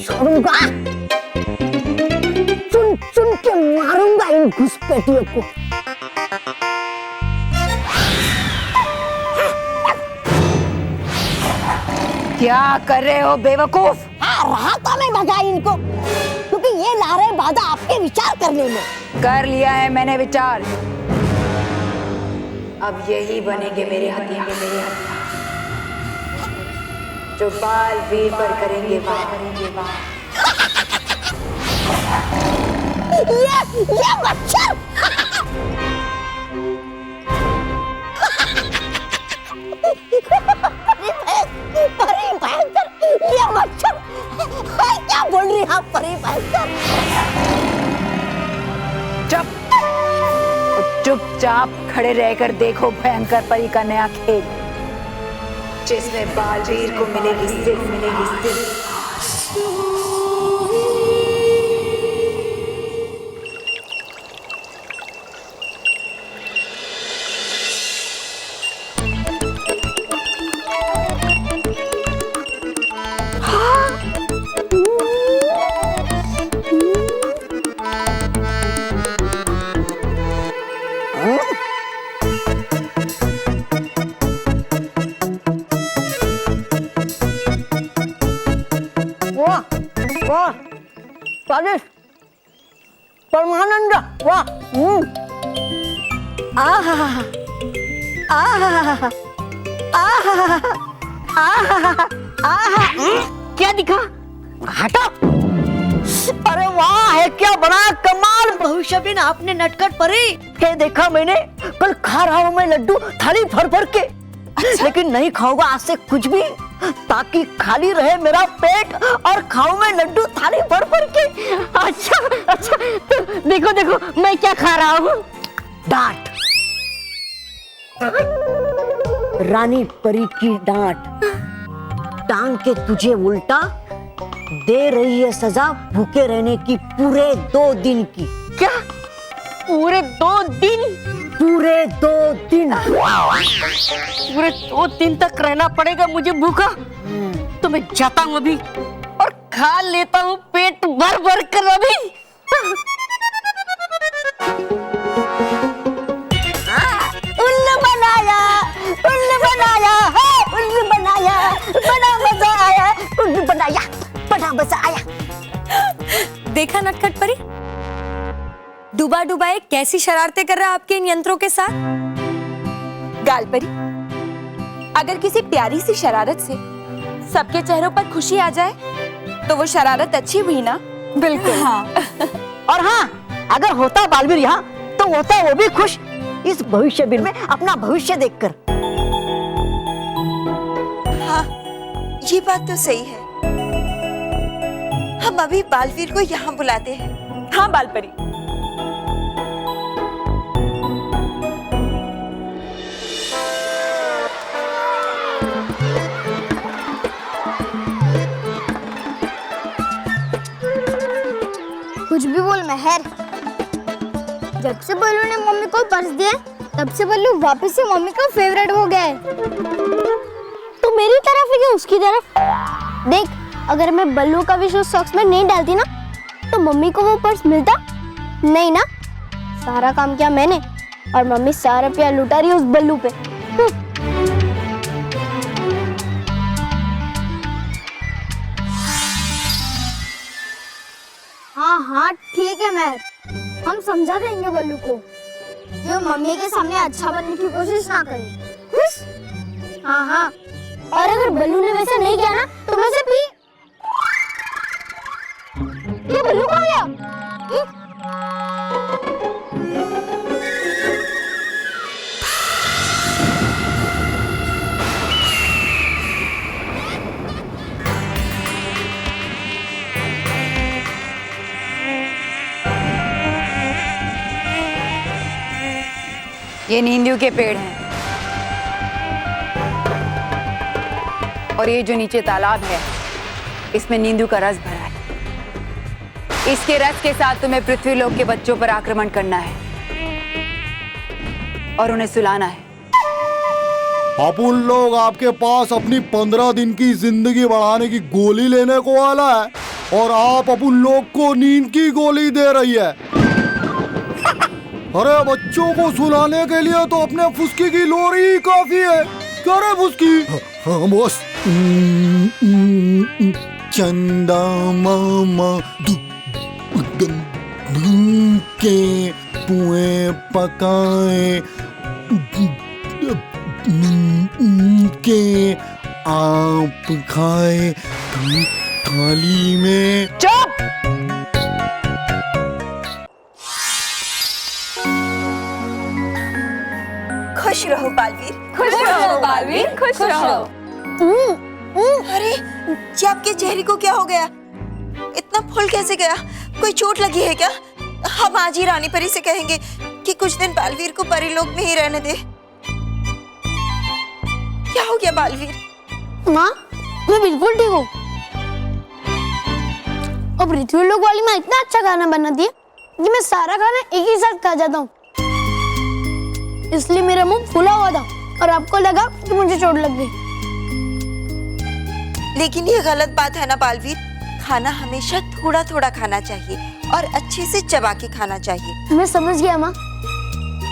छोड़ूंगा, चुन चुन के मारूंगा इन घुसपैठियों को। क्या कर रहे हो बेवकूफ? राहता में भगा इनको, क्योंकि ये ला रहे बाधा आपके विचार करने में। कर लिया है मैंने विचार। अब यही बनेंगे मेरे हथियार, जो बालवीर पर करेंगे वार। ये मच्छर परी भयंकर, ये मच्छर क्या बोल रही आप? परी भयंकर, चुपचाप खड़े रहकर देखो भयंकर परी का नया खेल, जिसमें बालवीर को मिलेगी सिर्फ स्वादिष्ट, परमानंद, वाह। क्या दिखा? हटा। अरे वाह, है क्या बड़ा कमाल। भविष्य में आपने नटखट परी ये देखा मैंने। कल खा रहा हूँ मैं लड्डू थाली भर भर के। अच्छा? लेकिन नहीं खाऊंगा आज से कुछ भी, ताकि खाली रहे मेरा पेट और खाऊं मैं लड्डू थाली भर भर के। अच्छा तो देखो देखो मैं क्या खा रहा हूँ। डांट, रानी परी की डांट। टांग के तुझे उल्टा दे रही है सजा भूखे रहने की पूरे 2 दिन की। क्या? पूरे 2 दिन? पूरे 2 दिन, पूरे 2 दिन तक रहना पड़ेगा मुझे भूखा। तो मैं जाता हूँ अभी और खा लेता हूँ पेट भर भर कर अभी। उल्लू बनाया, उल्लू बनाया, उल्लू बनाया, बड़ा मजा आया। उल्लू बनाया, बड़ा मजा आया। देखा नटखट परी, डूबा डुबाए कैसी शरारतें कर रहा है आपके इन यंत्रों के साथ। गाल परी, अगर किसी प्यारी सी शरारत से सबके चेहरों पर खुशी आ जाए तो वो शरारत अच्छी हुई ना। बिल्कुल। हाँ। और हाँ, अगर होता बालवीर यहाँ तो होता वो भी खुश इस भविष्यवीर में अपना भविष्य देखकर। हाँ, ये बात तो सही है। हम अभी बालवीर को यहाँ बुलाते हैं। हाँ बाल परी। कुछ भी बोल मेहर। जब से बल्लू ने मम्मी को पर्स दिया तब से बल्लू वापस से मम्मी का फेवरेट हो गया है। तो मेरी तरफ है कि उसकी तरफ? देख, अगर मैं बल्लू का विश उस सॉक्स में नहीं डालती ना तो मम्मी को वो पर्स मिलता नहीं ना। सारा काम किया मैंने और मम्मी सारा प्यार लुटा रही है उस बल्लू पे। हाँ ठीक है मैं, हम समझा देंगे बल्लू को, जो मम्मी के सामने अच्छा बनने की कोशिश ना करे। हाँ, और अगर बल्लू ने वैसा नहीं किया ना तो मैं से ये बल्लू कहाँ गया? ये नींदू के पेड़ हैं और ये जो नीचे तालाब है इसमें नींदू का रस भरा है। इसके रस के साथ तुम्हें पृथ्वीलोक के बच्चों पर आक्रमण करना है और उन्हें सुलाना है। अपन लोग आपके पास अपनी 15 दिन की जिंदगी बढ़ाने की गोली लेने को आला है और आप अपन लोग को नींद की गोली दे रही है। अरे बच्चों को सुलाने के लिए तो अपने फुसकी की लोरी ही काफी है। क्या रे फुसकी? हाँ बॉस। चंदा मामा के पुए पकाए के आप खाए थाली में। चुप! खुश रहो बालवीर, खुश रहो बालवीर, खुश रहो। अरे ये आपके चेहरे को क्या हो गया? इतना फूल कैसे गया? कोई चोट लगी है क्या? हम आज ही रानी परी से कहेंगे कि कुछ दिन बालवीर को परीलोक में ही रहने दे। क्या हो गया बालवीर? माँ मैं बिल्कुल ठीक हूँ। और पृथ्वीलोक वाली माँ इतना अच्छा खाना बनाती है कि मैं सारा खाना एक ही साथ खा जाता हूँ। इसलिए मेरा मुंह फूला हुआ था और आपको लगा कि मुझे चोट लग गई। लेकिन ये गलत बात है ना बालवीर। खाना हमेशा थोड़ा थोड़ा खाना चाहिए और अच्छे से चबा के खाना चाहिए। मैं समझ गया माँ,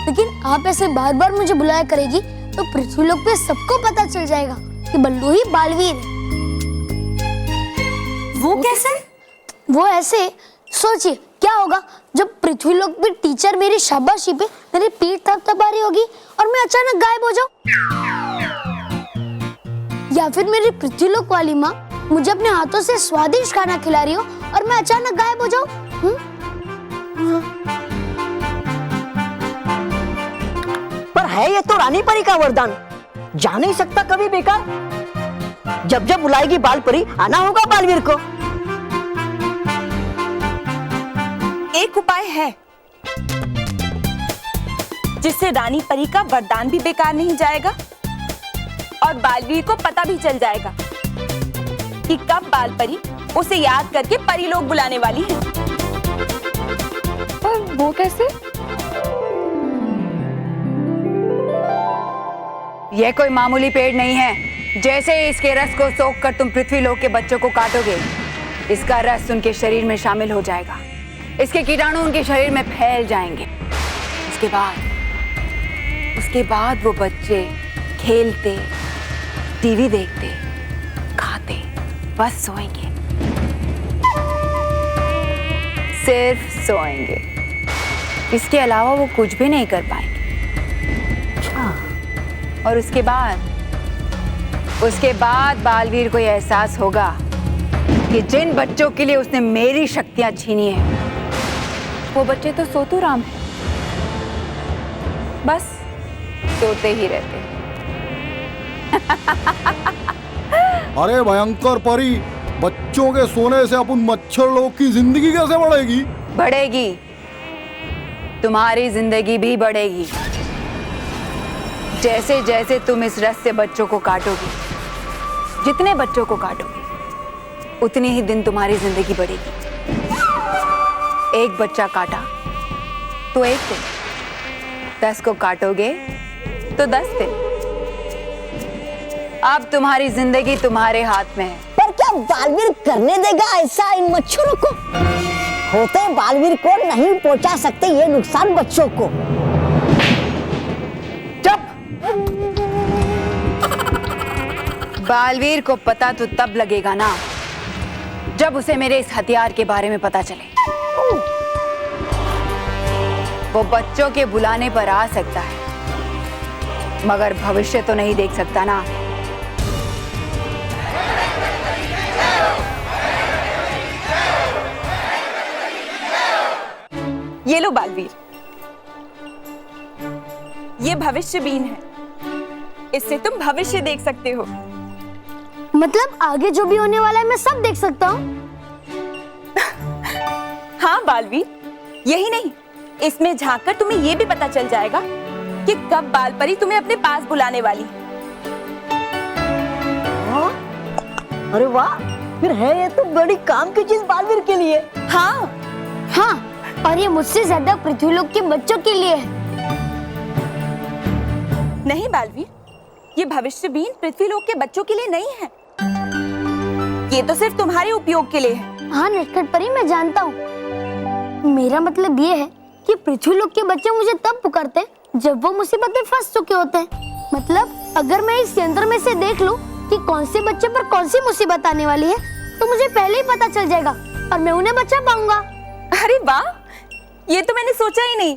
लेकिन आप ऐसे बार बार मुझे बुलाया करेगी तो पृथ्वीलोक पे सबको पता चल जाएगा कि बल्लू ही बालवीर है। वो कैसे? वो ऐसे, सोचिए क्या होगा जब पृथ्वीलोक पे टीचर मेरी शाबाशी पे मेरी पीठ थपथपा रही होगी और मैं अचानक गायब हो जाऊं। या फिर मेरी पृथ्वीलोक वाली माँ मुझे अपने हाथों से स्वादिष्ट खाना खिला रही हो और मैं अचानक गायब हो जाऊं। पर है ये तो रानी परी का वरदान, जा नहीं सकता कभी बेकार। जब जब बुलाएगी बाल परी आना होगा बालवीर को। एक उपाय है जिससे रानी परी का वरदान भी बेकार नहीं जाएगा और बालवीर को पता भी चल जाएगा कि कब बाल परी उसे याद करके परीलोक बुलाने वाली है। पर वो कैसे? यह कोई मामूली पेड़ नहीं है। जैसे ही इसके रस को सोखकर तुम पृथ्वीलोक के बच्चों को काटोगे, इसका रस उनके शरीर में शामिल हो जाएगा। इसके कीटाणु उनके शरीर में फैल जाएंगे। उसके बाद वो बच्चे खेलते, टीवी देखते, खाते, बस सोएंगे, सिर्फ सोएंगे। इसके अलावा वो कुछ भी नहीं कर पाएंगे। और उसके बाद बालवीर को यह एहसास होगा कि जिन बच्चों के लिए उसने मेरी शक्तियां छीनी है, वो बच्चे तो सोतूराम हैं, बस सोते ही रहते हैं। अरे भयंकर परी, बच्चों के सोने से अपन मच्छर लोग की जिंदगी कैसे बढ़ेगी? बढ़ेगी, तुम्हारी जिंदगी भी बढ़ेगी। जैसे जैसे तुम इस रस से बच्चों को काटोगे, जितने बच्चों को काटोगे उतने ही दिन तुम्हारी जिंदगी बढ़ेगी। एक बच्चा काटा तो 1 दिन, 10 को काटोगे तो 10 दिन। अब तुम्हारी जिंदगी तुम्हारे हाथ में है। पर क्या बालवीर करने देगा ऐसा इन मच्छरों को? होते बालवीर को नहीं पहुंचा सकते ये नुकसान बच्चों को। बालवीर को पता तो तब लगेगा ना जब उसे मेरे इस हथियार के बारे में पता चले। वो बच्चों के बुलाने पर आ सकता है, मगर भविष्य तो नहीं देख सकता ना। ये लो बालवीर, ये भविष्य बीन है, इससे तुम भविष्य देख सकते हो। मतलब आगे जो भी होने वाला है मैं सब देख सकता हूँ? हाँ बालवीर, यही नहीं, इसमें झांककर तुम्हें ये भी पता चल जाएगा कि कब बाल परी तुम्हें अपने पास बुलाने वाली। अरे वाह, फिर है ये तो बड़ी काम की चीज बालवीर के लिए। हाँ, हाँ, और ये मुझसे ज्यादा पृथ्वीलोक के बच्चों के लिए है। नहीं बालवीर, ये भविष्यवाणी पृथ्वीलोक के बच्चों के लिए नहीं है। ये तो सिर्फ तुम्हारे उपयोग के लिए है। हाँ नटखट परी, मैं जानता हूँ। मेरा मतलब ये है कि पृथ्वीलोक के बच्चे मुझे तब पुकारते जब वो मुसीबत में फंस चुके होते हैं। मतलब अगर मैं इस यंत्र में से देख लूं कि कौन से बच्चे पर कौन सी मुसीबत आने वाली है, तो मुझे पहले ही पता चल जाएगा और मैं उन्हें बचा पाऊंगा। अरे वाह, ये तो मैंने सोचा ही नहीं।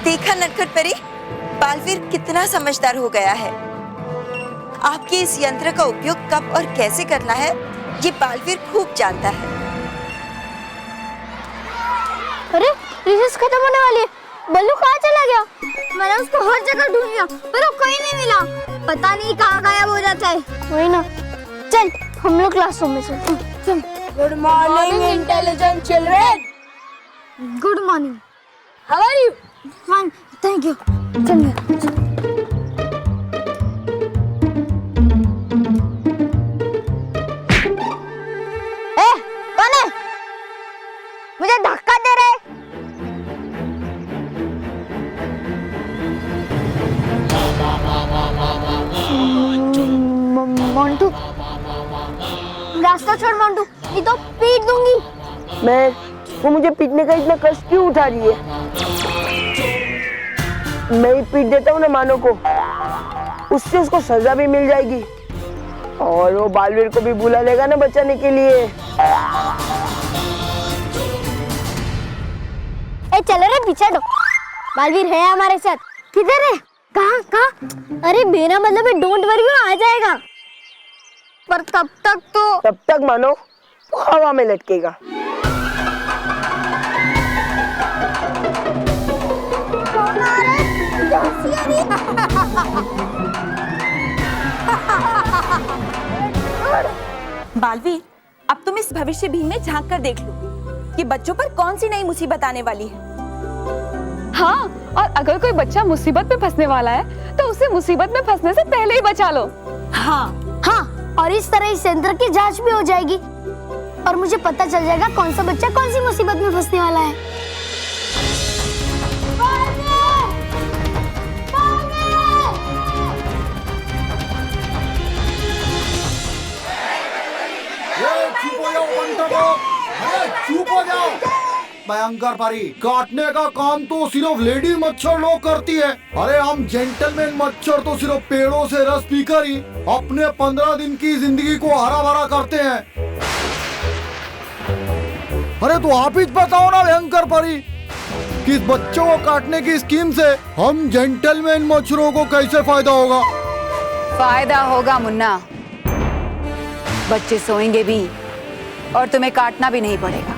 देखा नटखट परी, बालवीर कितना समझदार हो गया है। आपके इस यंत्र का उपयोग कब और कैसे करना है, ये बालवीर खूब जानता है। अरे रिसेस खत्म होने वाली है। बल्लू कहाँ चला गया? मैंने उसको हर जगह ढूंढ लिया पर वो कहीं नहीं मिला। पता नहीं कहाँ गायब हो जाता है। वही ना। चल हम लोग क्लासरूम में चलते हैं। चल। Good morning intelligent children. Good morning. How are you? Fine, thank you. चल। कौन है? मुझे धक्का दे रहे? मोंटू, रास्ता छोड़ मोंटू, नहीं तो पीट दूंगी। वो मुझे पीटने का इतना कष्ट क्यों उठा रही है? मैं ही पीट देता हूँ ना मानो को, उससे उसको सजा भी मिल जाएगी और वो बालवीर को भी बुला लेगा ना बचाने के लिए। ए चलो रे पीछे हटो, बालवीर है हमारे साथ। किधर है? कहाँ कहाँ? अरे मेरा मतलब है डोंट वरी, वो आ जाएगा। पर तब तक मानो वो हवा में लटकेगा। बालवीर, अब तुम इस भविष्य भी में झांक कर देख लो कि बच्चों पर कौन सी नई मुसीबत आने वाली है। हाँ, और अगर कोई बच्चा मुसीबत में फंसने वाला है तो उसे मुसीबत में फंसने से पहले ही बचा लो। हाँ हाँ, और इस तरह इस यंत्र की जांच भी हो जाएगी और मुझे पता चल जाएगा कौन सा बच्चा कौन सी मुसीबत में फंसने वाला है। चुप हो जाओ। भयंकर परी, काटने का काम तो सिर्फ लेडी मच्छर लोग करती है। अरे हम जेंटलमैन मच्छर तो सिर्फ पेड़ों से रस पीकर ही अपने 15 दिन की जिंदगी को हरा भरा करते हैं। अरे तो आप ही बताओ ना भयंकर परी, कि इस बच्चों को काटने की स्कीम से हम जेंटलमैन मच्छरों को कैसे फायदा होगा? फायदा होगा मुन्ना, बच्चे सोएंगे भी और तुम्हें काटना भी नहीं पड़ेगा।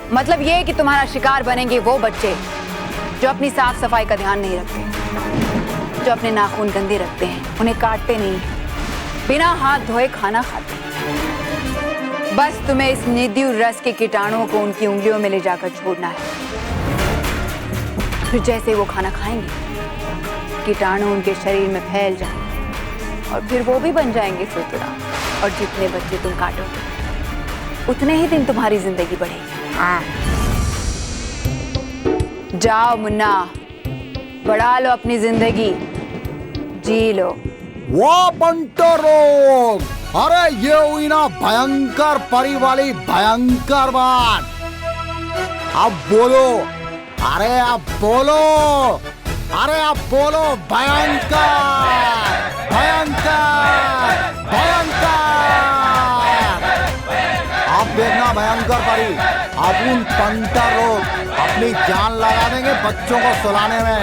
मतलब ये कि तुम्हारा शिकार बनेंगे वो बच्चे जो अपनी साफ सफाई का ध्यान नहीं रखते, जो अपने नाखून गंदे रखते हैं, उन्हें काटते नहीं, बिना हाथ धोए खाना खाते हैं। बस तुम्हें इस निर्जीव रस के कीटाणुओं को उनकी उंगलियों में ले जाकर छोड़ना है। फिर जैसे वो खाना खाएंगे, कीटाणु उनके शरीर में फैल जाएंगे और फिर वो भी बन जाएंगे सुतरा। और जितने बच्चे तुम काटोगे उतने ही दिन तुम्हारी जिंदगी बढ़ेगी। जाओ मुन्ना, बढ़ा लो अपनी जिंदगी, जी लो। वाह बंटर रोग, अरे ये हुई ना भयंकर परी वाली भयंकर बात। अब बोलो, अरे अब बोलो, अरे अब बोलो, भयंकर भयंकर भयंकर। अब देखना भयंकर परी, अब उन पंटर लोग अपनी जान लगा देंगे बच्चों को सुलाने में।